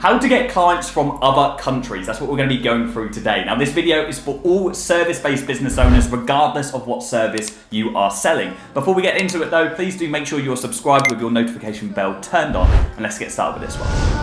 How to get clients from other countries. That's what we're going to be going through today. Now, this video is for all service-based business owners, regardless of what service you are selling. Before we get into it though, please do make sure you're subscribed with your notification bell turned on, and let's get started with this one.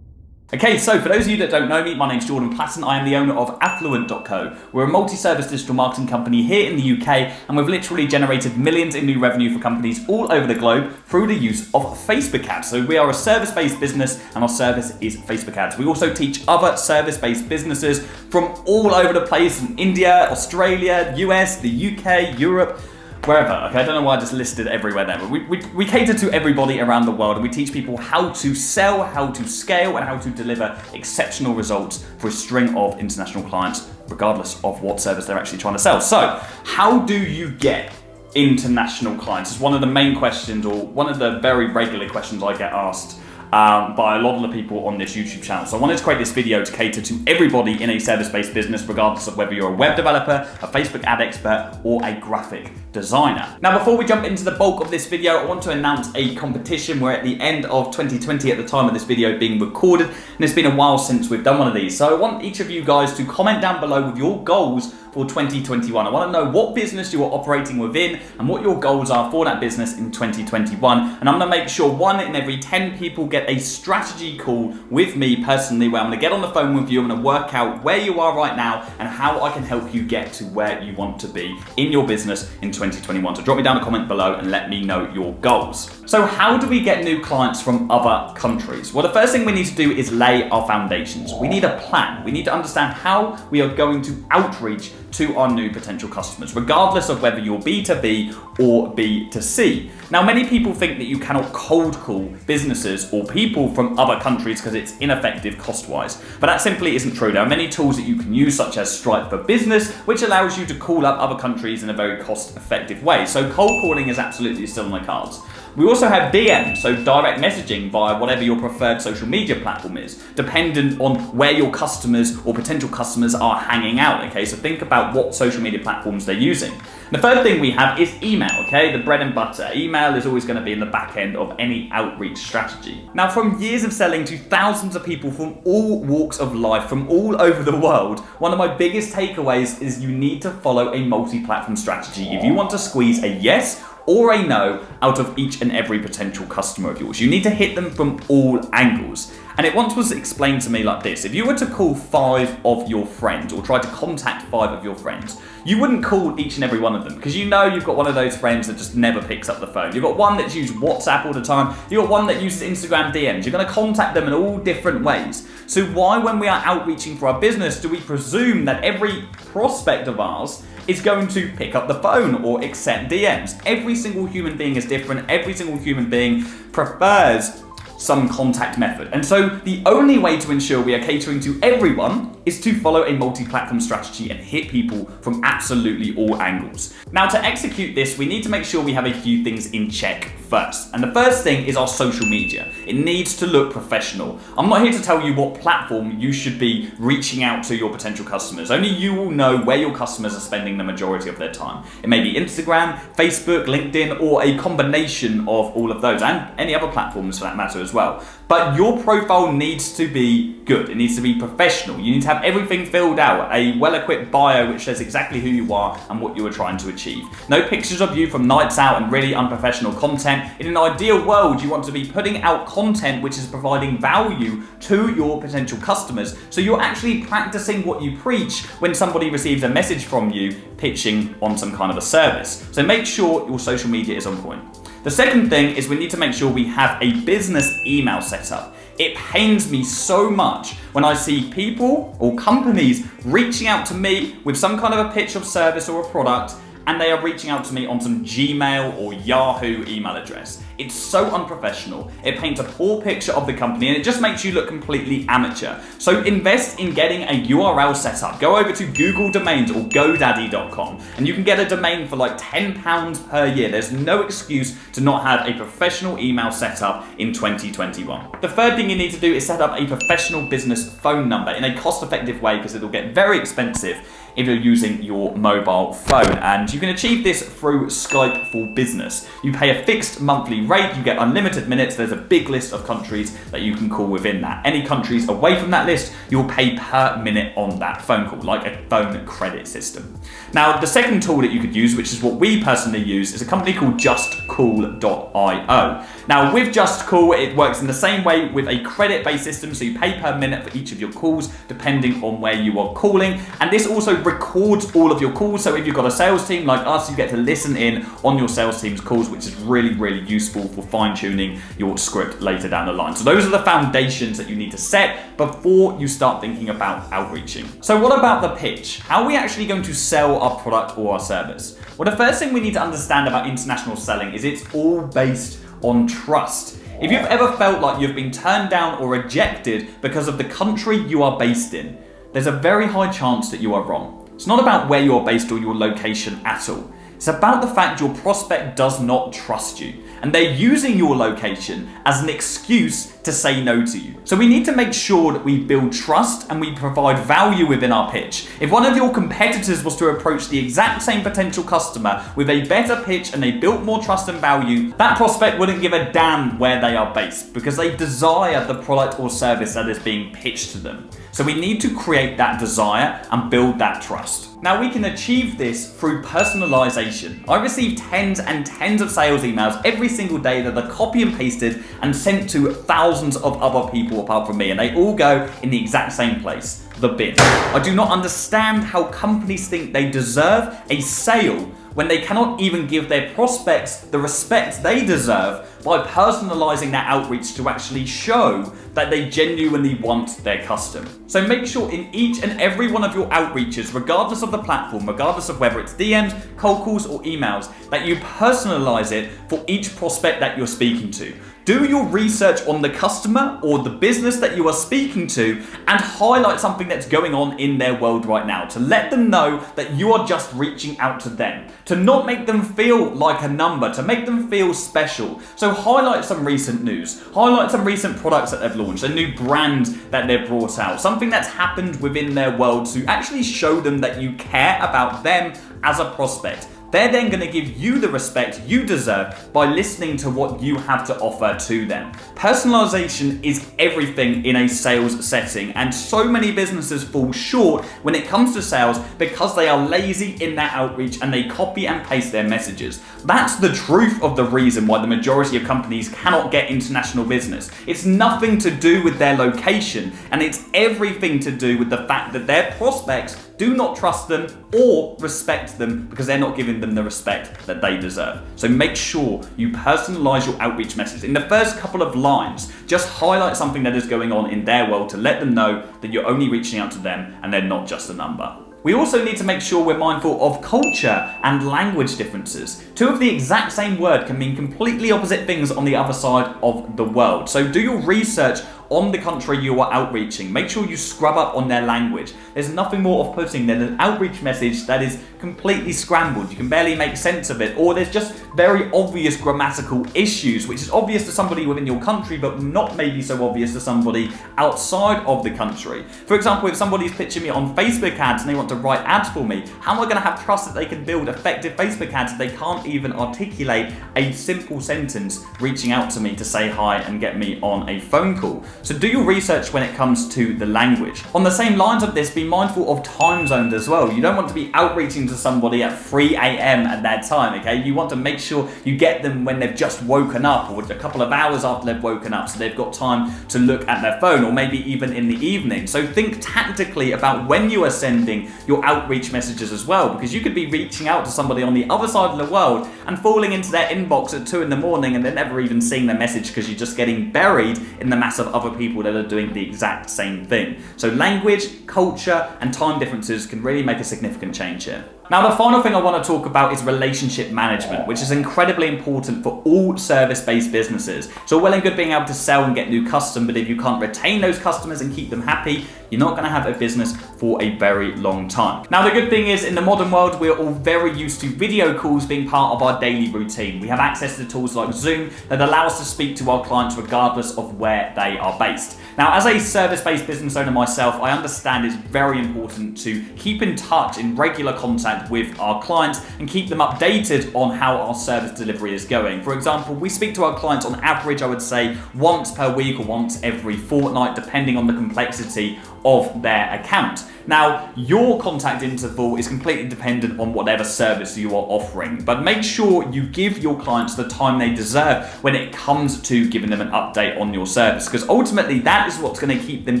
Okay, so for those of you that don't know me, my name's Platten. I am the owner of Affluent.co. We're a multi-service digital marketing company here in the UK, and we've literally generated millions in new revenue for companies all over the globe through the use of Facebook ads. So we are a service-based business, and our service is Facebook ads. We also teach other service-based businesses from all over the place, in India, Australia, US, the UK, Europe, wherever. Okay, I don't know why I just listed everywhere there, but we cater to everybody around the world, and we teach people how to sell, how to scale, and how to deliver exceptional results for a string of international clients, regardless of what service they're actually trying to sell. So, how do you get international clients? It's one of the main questions, or one of the very regular questions I get asked by a lot of the people on this YouTube channel. So I wanted to create this video to cater to everybody in a service-based business, regardless of whether you're a web developer, a Facebook ad expert, or a graphic designer. Now, before we jump into the bulk of this video, I want to announce a competition. We're at the end of 2020 at the time of this video being recorded, and it's been a while since we've done one of these. So I want each of you guys to comment down below with your goals for 2021. I want to know what business you are operating within and what your goals are for that business in 2021. And I'm going to make sure 1 in every 10 people get a strategy call with me personally, where I'm going to get on the phone with you. I'm going to work out where you are right now and how I can help you get to where you want to be in your business in 2021. So drop me down a comment below and let me know your goals. So how do we get new clients from other countries? Well, the first thing we need to do is lay our foundations. We need a plan. We need to understand how we are going to outreach to our new potential customers, regardless of whether you're B2B or B2C. Now, many people think that you cannot cold call businesses or people from other countries because it's ineffective cost-wise, but that simply isn't true. There are many tools that you can use, such as Stripe for Business, which allows you to call up other countries in a very cost-effective way. So cold calling is absolutely still on the cards. We also have DM, so direct messaging via whatever your preferred social media platform is, dependent on where your customers or potential customers are hanging out, okay? So think about what social media platforms they're using. The third thing we have is email, okay? The bread and butter. Email is always going to be in the back end of any outreach strategy. Now, from years of selling to thousands of people from all walks of life, from all over the world, one of my biggest takeaways is you need to follow a multi-platform strategy if you want to squeeze a yes or a no out of each and every potential customer of yours. You need to hit them from all angles. And it once was explained to me like this: if you were to call 5 of your friends, or try to contact 5 of your friends, you wouldn't call each and every one of them, because you know you've got one of those friends that just never picks up the phone. You've got one that's used WhatsApp all the time. You've got one that uses Instagram DMs. You're going to contact them in all different ways. So why, when we are outreaching for our business, do we presume that every prospect of ours is going to pick up the phone or accept DMs? Every single human being is different. Every single human being prefers some contact method. And so the only way to ensure we are catering to everyone is to follow a multi-platform strategy and hit people from absolutely all angles. Now, to execute this, we need to make sure we have a few things in check first. And the first thing is our social media. It needs to look professional. I'm not here to tell you what platform you should be reaching out to your potential customers. Only you will know where your customers are spending the majority of their time. It may be Instagram, Facebook, LinkedIn, or a combination of all of those, and any other platforms for that matter as well. But your profile needs to be good. It needs to be professional. You need to have everything filled out, a well-equipped bio which says exactly who you are and what you are trying to achieve. No pictures of you from nights out and really unprofessional content. In an ideal world, you want to be putting out content which is providing value to your potential customers. So you're actually practicing what you preach when somebody receives a message from you pitching on some kind of a service. So make sure your social media is on point. The second thing is we need to make sure we have a business email set up. It pains me so much when I see people or companies reaching out to me with some kind of a pitch of service or a product, and they are reaching out to me on some Gmail or Yahoo email address. It's so unprofessional, it paints a poor picture of the company, and it just makes you look completely amateur. So invest in getting a URL set up. Go over to Google Domains or GoDaddy.com and you can get a domain for like £10 per year. There's no excuse to not have a professional email set up in 2021. The third thing you need to do is set up a professional business phone number in a cost-effective way, because it'll get very expensive if you're using your mobile phone, and you can achieve this through Skype for Business. You pay a fixed monthly rate, you get unlimited minutes. There's a big list of countries that you can call within that. Any countries away from that list, you'll pay per minute on that phone call, like a phone credit system. Now, the second tool that you could use, which is what we personally use, is a company called JustCall.io. Now, with JustCall, it works in the same way with a credit-based system, so you pay per minute for each of your calls, depending on where you are calling, and this also records all of your calls. So if you've got a sales team like us, you get to listen in on your sales team's calls, which is really, really useful for fine-tuning your script later down the line. So those are the foundations that you need to set before you start thinking about outreaching. So what about the pitch? How are we actually going to sell our product or our service? Well, the first thing we need to understand about international selling is it's all based on trust. If you've ever felt like you've been turned down or rejected because of the country you are based in, there's a very high chance that you are wrong. It's not about where you're based or your location at all. It's about the fact your prospect does not trust you, and they're using your location as an excuse to say no to you. So we need to make sure that we build trust and we provide value within our pitch. If one of your competitors was to approach the exact same potential customer with a better pitch and they built more trust and value, that prospect wouldn't give a damn where they are based, because they desire the product or service that is being pitched to them. So we need to create that desire and build that trust. Now, we can achieve this through personalization. I receive tens and tens of sales emails every single day that are copy and pasted and sent to thousands of other people apart from me, and they all go in the exact same place, the bin. I do not understand how companies think they deserve a sale when they cannot even give their prospects the respect they deserve by personalizing their outreach to actually show that they genuinely want their custom. So make sure in each and every one of your outreaches, regardless of the platform, regardless of whether it's DMs, cold calls, or emails, that you personalize it for each prospect that you're speaking to. Do your research on the customer or the business that you are speaking to and highlight something that's going on in their world right now to let them know that you are just reaching out to them, to not make them feel like a number, to make them feel special. So highlight some recent news, highlight some recent products that they've launched, a new brand that they've brought out, something that's happened within their world to actually show them that you care about them as a prospect. They're then going to give you the respect you deserve by listening to what you have to offer to them. Personalization is everything in a sales setting, and so many businesses fall short when it comes to sales because they are lazy in their outreach and they copy and paste their messages. That's the truth of the reason why the majority of companies cannot get international business. It's nothing to do with their location, and it's everything to do with the fact that their prospects do not trust them or respect them because they're not giving them the respect that they deserve. So make sure you personalize your outreach message. In the first couple of lines, just highlight something that is going on in their world to let them know that you're only reaching out to them and they're not just a number. We also need to make sure we're mindful of culture and language differences. Two of the exact same word can mean completely opposite things on the other side of the world. So do your research on the country you are outreaching. Make sure you scrub up on their language. There's nothing more off-putting than an outreach message that is completely scrambled. You can barely make sense of it, or there's just very obvious grammatical issues, which is obvious to somebody within your country, but not maybe so obvious to somebody outside of the country. For example, if somebody's pitching me on Facebook ads and they want to write ads for me, how am I going to have trust that they can build effective Facebook ads if they can't even articulate a simple sentence reaching out to me to say hi and get me on a phone call? So do your research when it comes to the language. On the same lines of this, be mindful of time zones as well. You don't want to be outreaching to somebody at 3 a.m. at that time, okay? You want to make sure you get them when they've just woken up or a couple of hours after they've woken up so they've got time to look at their phone, or maybe even in the evening. So think tactically about when you are sending your outreach messages as well, because you could be reaching out to somebody on the other side of the world and falling into their inbox at 2 in the morning and they're never even seeing their message because you're just getting buried in the mass of other people that are doing the exact same thing. So language, culture, and time differences can really make a significant change here. Now, the final thing I want to talk about is relationship management, which is incredibly important for all service-based businesses. So well and good being able to sell and get new customers, but if you can't retain those customers and keep them happy, you're not going to have a business for a very long time. Now, the good thing is, in the modern world, we're all very used to video calls being part of our daily routine. We have access to tools like Zoom that allow us to speak to our clients regardless of where they are based. Now, as a service-based business owner myself, I understand it's very important to keep in touch, in regular contact with our clients and keep them updated on how our service delivery is going. For example, we speak to our clients on average, I would say, once per week or once every fortnight, depending on the complexity of their account. Now, your contact interval is completely dependent on whatever service you are offering, but make sure you give your clients the time they deserve when it comes to giving them an update on your service, because ultimately that is what's going to keep them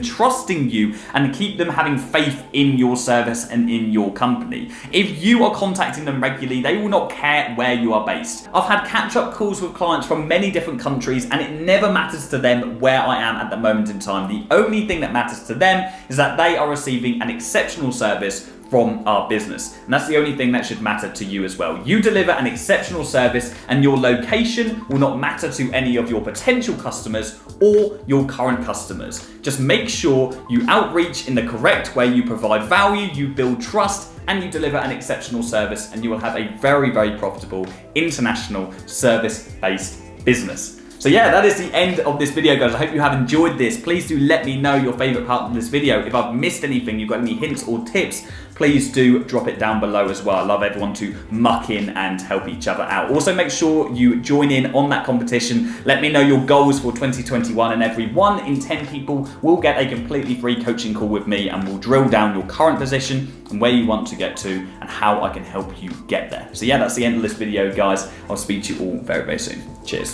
trusting you and keep them having faith in your service and in your company. If you are contacting them regularly, they will not care where you are based. I've had catch-up calls with clients from many different countries, and it never matters to them where I am at the moment in time. The only thing that matters to them is that they are receiving an exceptional service from our business. And that's the only thing that should matter to you as well. You deliver an exceptional service, and your location will not matter to any of your potential customers or your current customers. Just make sure you outreach in the correct way, you provide value, you build trust, and you deliver an exceptional service, and you will have a very, very profitable international service-based business. So yeah, that is the end of this video, guys. I hope you have enjoyed this. Please do let me know your favorite part of this video. If I've missed anything, you've got any hints or tips, please do drop it down below as well. I love everyone to muck in and help each other out. Also, make sure you join in on that competition. Let me know your goals for 2021, and every 1 in 10 people will get a completely free coaching call with me, and we'll drill down your current position and where you want to get to and how I can help you get there. So yeah, that's the end of this video, guys. I'll speak to you all very, very soon. Cheers.